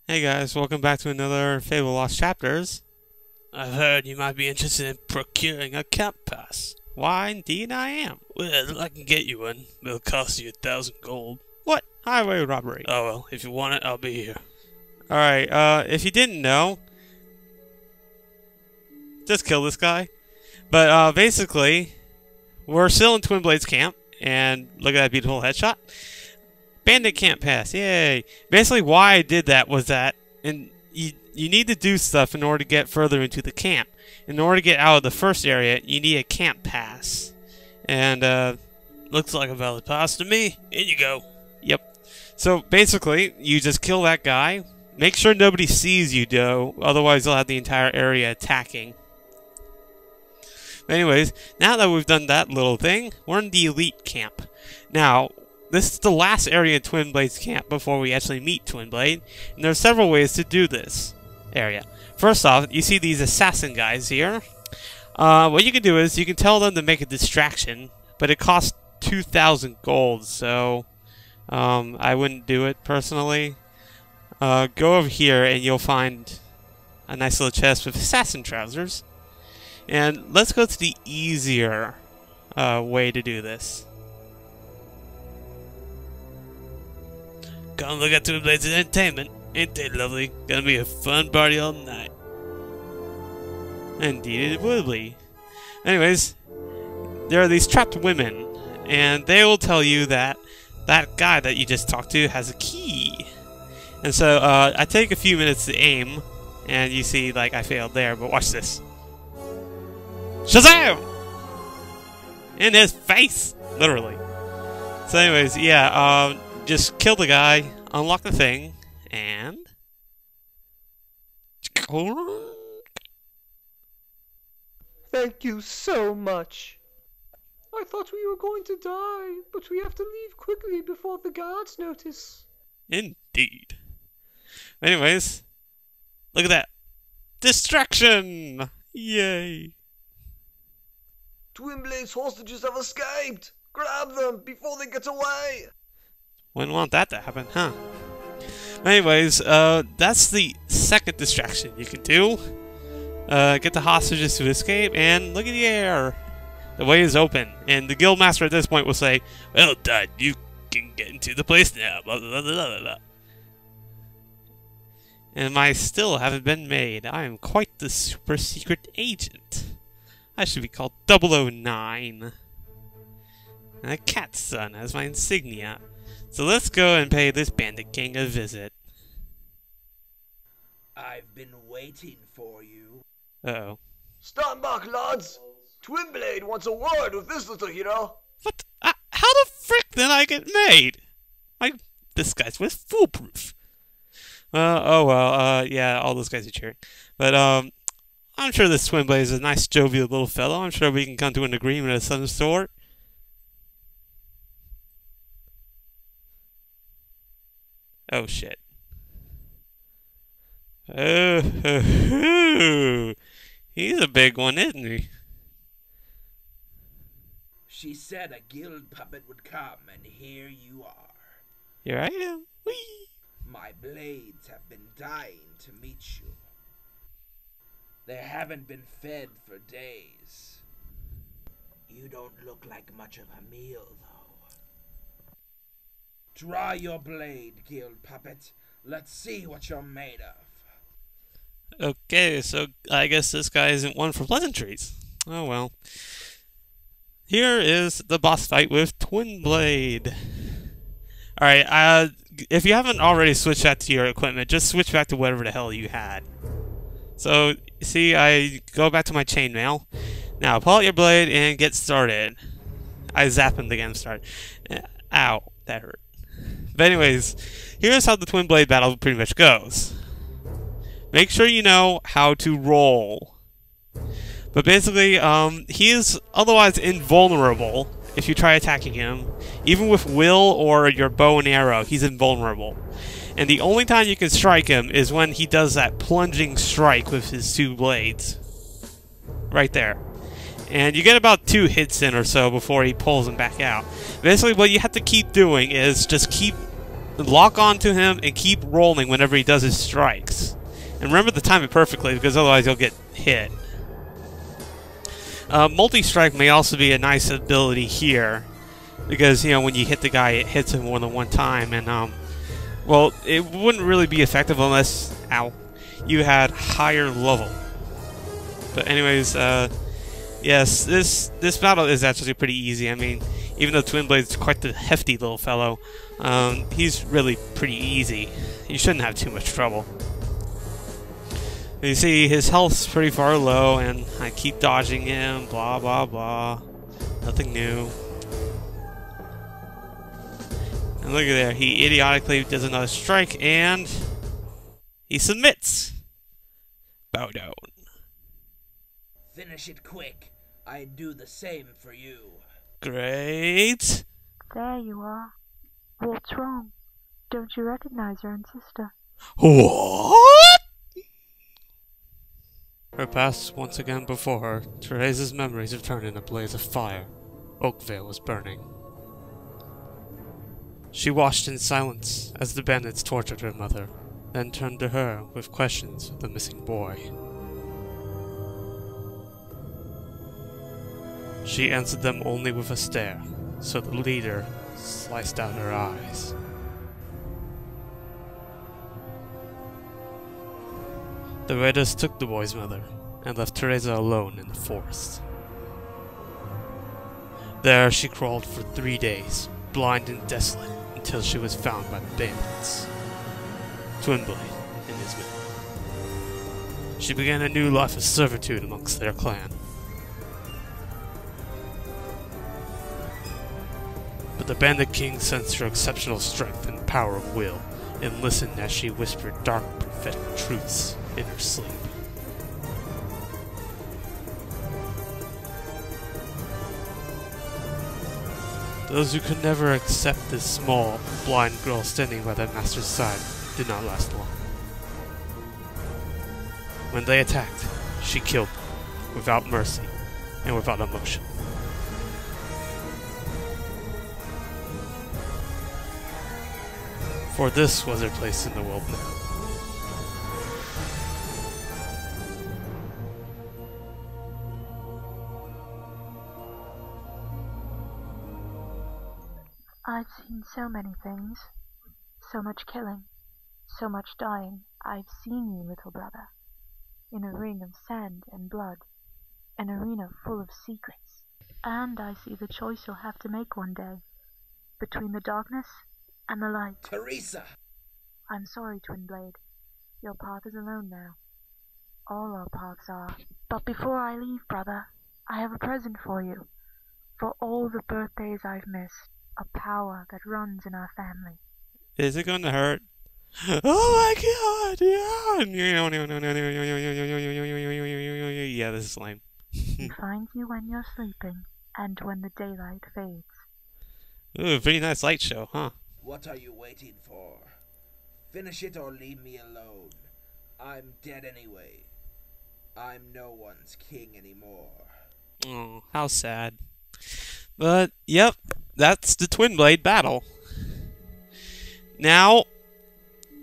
Hey guys, welcome back to another Fable Lost Chapters. I've heard you might be interested in procuring a camp pass. Why, indeed I am. Well, I can get you one, but it'll cost you 1,000 gold. What? Highway robbery. Oh well, if you want it, I'll be here. Alright, if you didn't know, just kill this guy. But, basically, we're still in Twinblade Camp, and look at that beautiful headshot. Bandit Camp pass, yay! Basically, why I did that was that you need to do stuff in order to get further into the camp. In order to get out of the first area, you need a camp pass. And, looks like a valid pass to me. In you go. Yep. So, basically, you just kill that guy. Make sure nobody sees you, though. Otherwise, you'll have the entire area attacking. But anyways, now that we've done that little thing, we're in the elite camp. Now, this is the last area in Twinblade's camp before we actually meet Twinblade, and there are several ways to do this area. First off, you see these assassin guys here. What you can do is you can tell them to make a distraction, but it costs 2,000 gold, so I wouldn't do it personally. Go over here and you'll find a nice little chest with assassin trousers. And let's go to the easier way to do this. Come look at Twinblade's entertainment. Ain't they lovely? Gonna be a fun party all night. Indeed it will be. Anyways, there are these trapped women, and they will tell you that that guy that you just talked to has a key. And so, I take a few minutes to aim, and you see, like, I failed there, but watch this. Shazam! In his face! Literally. So anyways, yeah, just kill the guy, unlock the thing, and... Thank you so much. I thought we were going to die, but we have to leave quickly before the guards notice. Indeed. Anyways, look at that. Distraction! Yay! Twinblade's hostages have escaped! Grab them before they get away! Wouldn't want that to happen, huh? Anyways, that's the second distraction you can do. Get the hostages to escape, and look at the air. The way is open, and the guildmaster at this point will say, "Well done, you can get into the place now." Blah, blah, blah, blah, blah. And I still haven't been made. I am quite the super secret agent. I should be called 009. And a cat's son as my insignia. So let's go and pay this Bandit King a visit. I've been waiting for you. Uh-oh. Stand back, lads! Twinblade wants a word with this little hero. What? How the frick did I get made? This guy's was foolproof. Oh well, yeah, all those guys are cheering. But, I'm sure this Twinblade is a nice jovial little fellow. I'm sure we can come to an agreement of some sort. Oh shit. Oh, he's a big one, isn't he? She said a guild puppet would come, and here you are. Here I am. Whee! My blades have been dying to meet you. They haven't been fed for days. You don't look like much of a meal, though. Draw your blade, guild puppet. Let's see what you're made of. Okay, so I guess this guy isn't one for pleasantries. Oh well. Here is the boss fight with Twinblade. Alright, if you haven't already switched back to your equipment, just switch back to whatever the hell you had. So, see, I go back to my chainmail. Now, pull out your blade and get started. I zap him to get him started. Ow, that hurt. But anyways, here's how the Twinblade battle pretty much goes. Make sure you know how to roll. But basically, he is otherwise invulnerable if you try attacking him. Even with will or your bow and arrow, he's invulnerable. And the only time you can strike him is when he does that plunging strike with his two blades. Right there. And you get about 2 hits in or so before he pulls them back out. Basically, what you have to keep doing is just keep lock onto him and keep rolling whenever he does his strikes. And remember to time it perfectly, because otherwise you'll get hit. Multi-strike may also be a nice ability here, because, you know, when you hit the guy, it hits him more than one time, and, well, it wouldn't really be effective unless, you had higher level. But anyways, yes, this battle is actually pretty easy. I mean, even though Twinblade's quite the hefty little fellow, he's really pretty easy. You shouldn't have too much trouble. You see, his health's pretty far low, and I keep dodging him, blah blah blah. Nothing new. And look at there, he idiotically does another strike, and he submits. Bow down. Finish it quick. I'd do the same for you. Great. There you are. What's wrong? Don't you recognize your own sister? What? Her past once again before her, Theresa's memories returned in a blaze of fire. Oakvale was burning. She watched in silence as the bandits tortured her mother, then turned to her with questions of the missing boy. She answered them only with a stare, so the leader sliced out her eyes. The raiders took the boy's mother and left Theresa alone in the forest. There she crawled for 3 days, blind and desolate, until she was found by the bandits, Twinblade and his men. She began a new life of servitude amongst their clan. But the Bandit King sensed her exceptional strength and power of will, and listened as she whispered dark prophetic truths in her sleep. Those who could never accept this small, blind girl standing by their master's side did not last long. When they attacked, she killed them, without mercy and without emotion. For this was her place in the world now. I've seen so many things. So much killing. So much dying. I've seen you, little brother. In a ring of sand and blood. An arena full of secrets. And I see the choice you'll have to make one day. Between the darkness and the light. Theresa! I'm sorry, Twinblade. Your path is alone now. All our paths are. But before I leave, brother, I have a present for you. For all the birthdays I've missed. A power that runs in our family. Is it going to hurt? Oh my god! Yeah, this is lame. It finds you when you're sleeping, and when the daylight fades. Ooh, pretty nice light show, huh? What are you waiting for? Finish it or leave me alone. I'm dead anyway. I'm no one's king anymore. Oh, how sad. But, yep, that's the Twinblade battle. Now,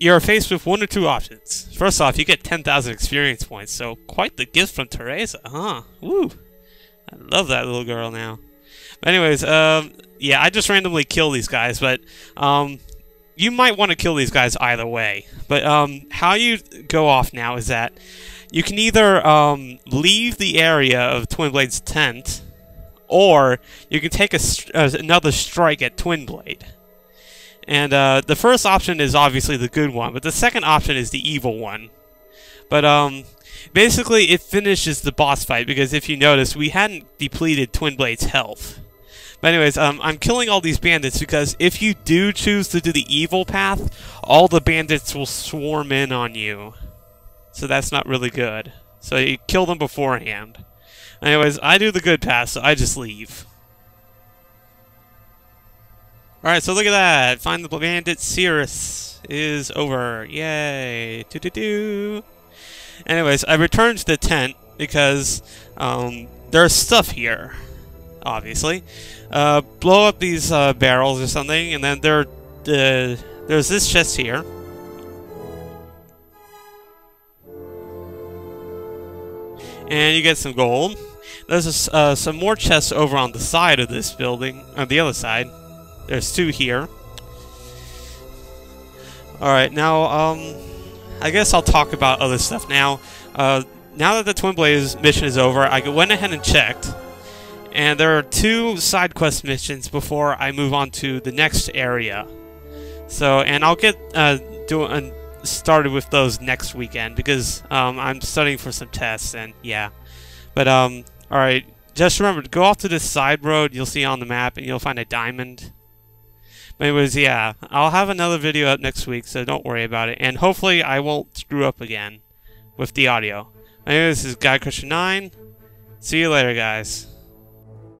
you're faced with one or two options. First off, you get 10,000 experience points, so quite the gift from Theresa, huh? Woo! I love that little girl now. But anyways, yeah, I just randomly kill these guys, but, you might want to kill these guys either way. But, how you go off now is that you can either, leave the area of Twinblade's tent, or you can take another strike at Twinblade. And the first option is obviously the good one, but the second option is the evil one. But basically it finishes the boss fight, because if you notice, we hadn't depleted Twinblade's health. But anyways, I'm killing all these bandits because if you do choose to do the evil path, all the bandits will swarm in on you. So that's not really good. So you kill them beforehand. Anyways, I do the good path, so I just leave. Alright, so look at that. Find the Bandit Seeress is over. Yay. Doo-doo-doo. Anyways, I returned to the tent because there's stuff here, obviously. Blow up these barrels or something, and then they're there's this chest here. And you get some gold. There's some more chests over on the side of this building, on the other side. There's 2 here. Alright, now, I guess I'll talk about other stuff now. Now that the Twinblade mission is over, I went ahead and checked. And there are 2 side quest missions before I move on to the next area. So, and I'll get started with those next weekend because I'm studying for some tests and yeah. But alright, just remember to go off to this side road you'll see on the map and you'll find a diamond. But anyways, yeah, I'll have another video up next week, so don't worry about it. And hopefully I won't screw up again with the audio. Anyways, this is GuyCrusher9. See you later, guys.